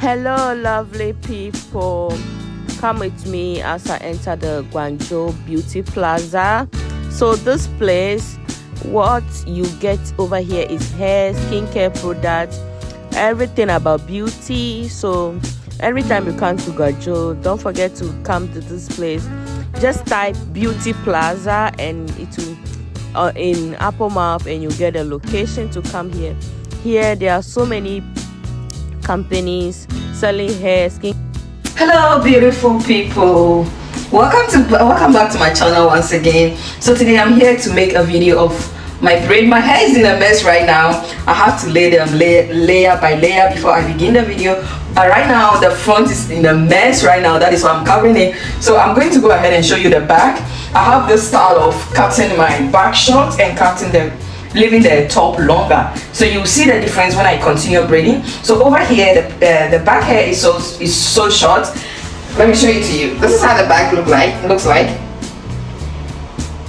Hello, lovely people. Come with me as I enter the Guangzhou Beauty Plaza. So this place, what you get over here is hair, skincare products, everything about beauty. So every time you come to Guangzhou, don't forget to come to this place. Just type Beauty Plaza and it will in Apple Map, and you get a location to come here. Here there are so many companies selling hair, skin. Hello, beautiful people. Welcome back to my channel once again. So today I'm here to make a video of my braid. My hair is in a mess right now. I have to lay them layer by layer before I begin the video. Right now the front is in a mess right now. That is why I'm covering it. So I'm going to go ahead and show you the back. I have this style of cutting my back short and leaving the top longer, so you'll see the difference when I continue braiding. So over here the back hair is so short. Let me show it to you. This is how the back looks like,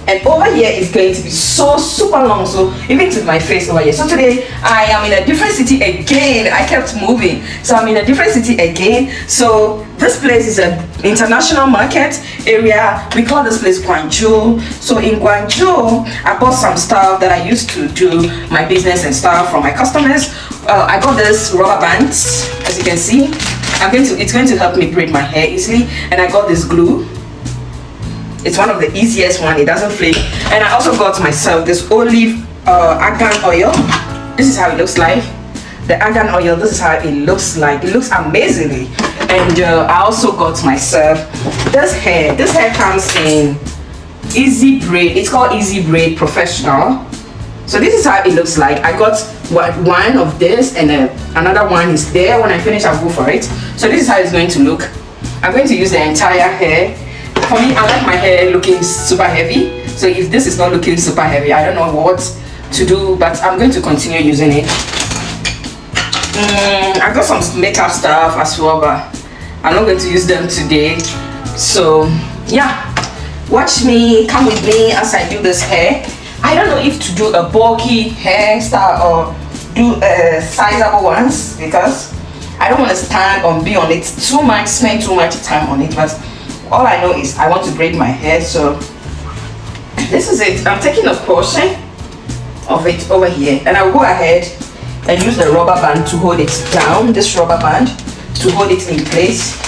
and over here is going to be so super long, so even to my face over here. So today I am in a different city again. I kept moving, so I'm in a different city again. So this place is an international market area. We call this place Guangzhou. So in Guangzhou I bought some stuff that I used to do my business and stuff from my customers. I got this rubber bands, as you can see. It's going to help me braid my hair easily, and I got this glue. It's one of the easiest one, it doesn't flake. And I also got myself this olive argan oil. This is how it looks like. The argan oil, this is how it looks like. It looks amazingly. And I also got myself this hair. This hair comes in Easy Braid. It's called Easy Braid Professional. So this is how it looks like. I got one of this, and another one is there. When I finish, I'll go for it. So this is how it's going to look. I'm going to use the entire hair. For me, I like my hair looking super heavy. So if this is not looking super heavy, I don't know what to do, but I'm going to continue using it. I got some makeup stuff as well, but I'm not going to use them today. So yeah, watch me, come with me as I do this hair. I don't know if to do a bulky hairstyle or do sizable ones, because I don't want to stand on be on it too much, spend too much time on it. But all I know is I want to braid my hair. So this is it. I'm taking a portion of it over here, and I'll go ahead and use the rubber band to hold it down. This rubber band to hold it in place.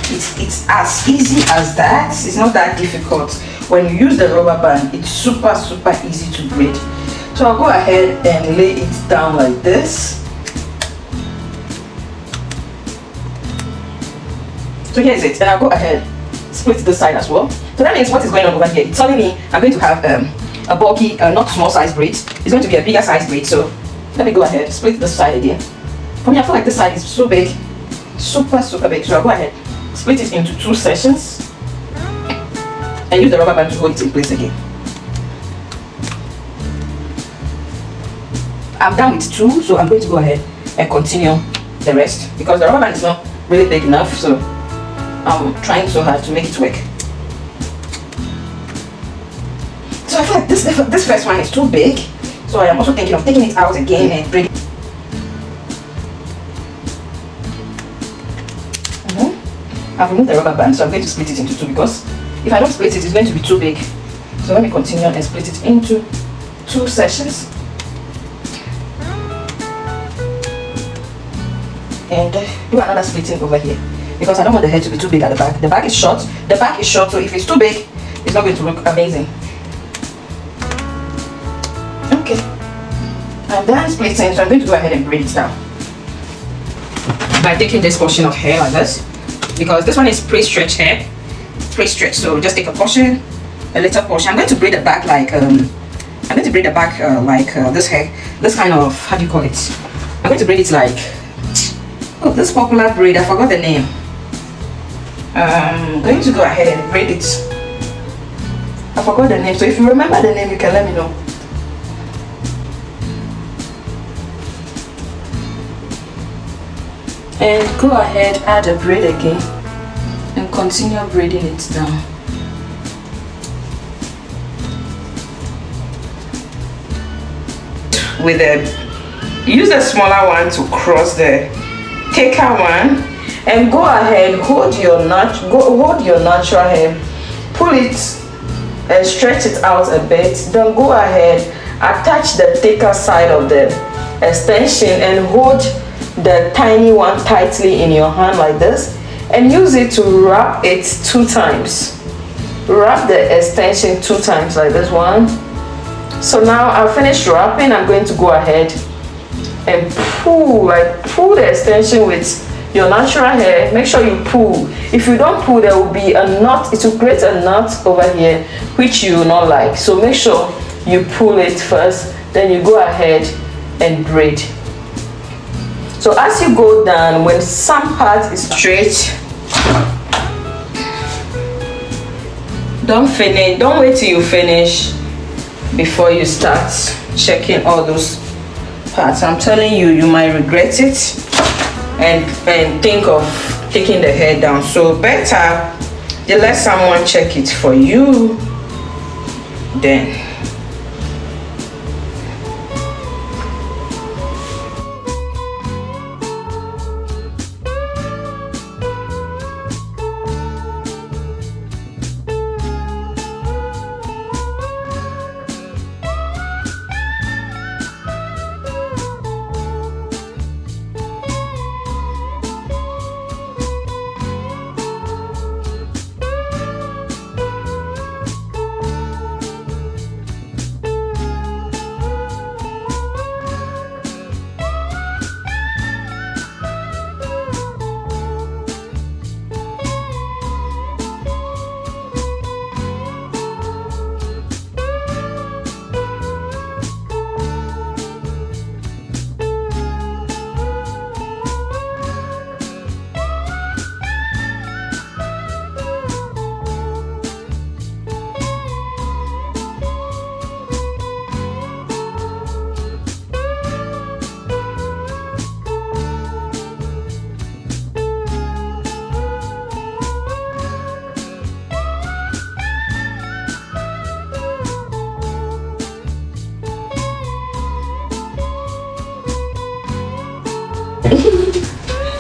It's as easy as that. It's not that difficult. When you use the rubber band, it's super easy to braid. So I'll go ahead and lay it down like this. So here's it, and I'll go ahead split this side as well. So that means what is going on over here, it's telling me I'm going to have a bulky, not small size braid. It's going to be a bigger size braid. So let me go ahead, split this side again. For me, I feel like this side is so big, super big. So I'll go ahead, split it into 2 sections, and use the rubber band to hold it in place again. I'm done with 2, so I'm going to go ahead and continue the rest, because the rubber band is not really big enough. So I'm trying so hard to make it work. So I feel like this first one is too big, so I am also thinking of taking it out again and braiding. I've removed the rubber band, so I'm going to split it into 2, because if I don't split it, it's going to be too big. So let me continue and split it into 2 sections. And do another splitting over here, because I don't want the hair to be too big at the back. The back is short. So if it's too big, it's not going to look amazing. Okay, I'm done splitting, so I'm going to go ahead and braid it down by taking this portion of hair like this, because this one is pre-stretch hair, so just take a portion, a little portion. I'm going to braid the back like this hair, this kind of, how do you call it? I'm going to braid it like, oh, this popular braid, I forgot the name. I'm going to go ahead and braid it. I forgot the name, so if you remember the name, you can let me know. And go ahead, add a braid again, and continue braiding it down. With use the smaller one to cross the thicker one, and go ahead, hold your natural hair, pull it and stretch it out a bit. Then go ahead, attach the thicker side of the extension and hold the tiny one tightly in your hand like this, and use it to wrap it 2 times. Wrap the extension 2 times like this one. So now I've finished wrapping. I'm going to go ahead and pull the extension with your natural hair. Make sure you pull. If you don't pull, there will be a knot. It will create a knot over here which you will not like. So make sure you pull it first, then you go ahead and braid. So as you go down, when some part is straight, don't wait till you finish before you start checking all those parts. I'm telling you, you might regret it and think of taking the hair down. So better you let someone check it for you then.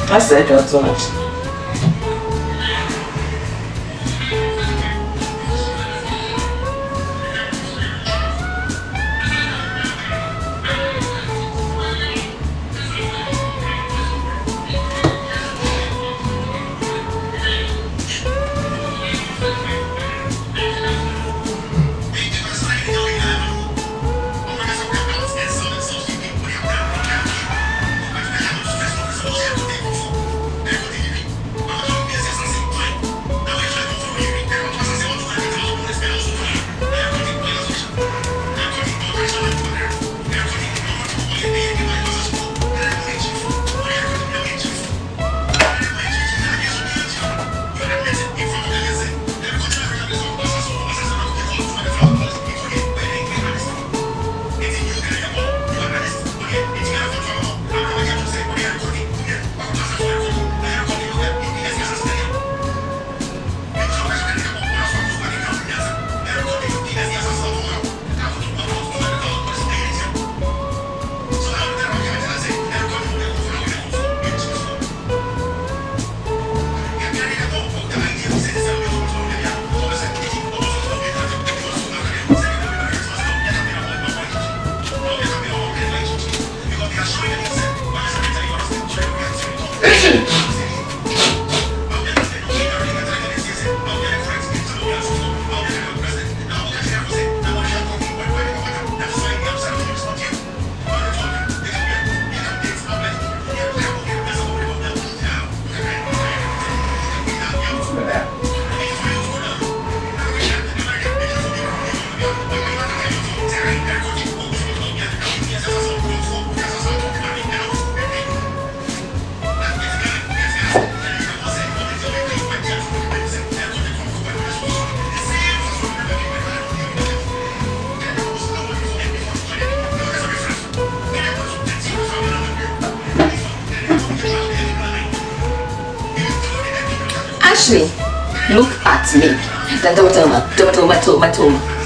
I said you're too much. Ashley, look at me. Don't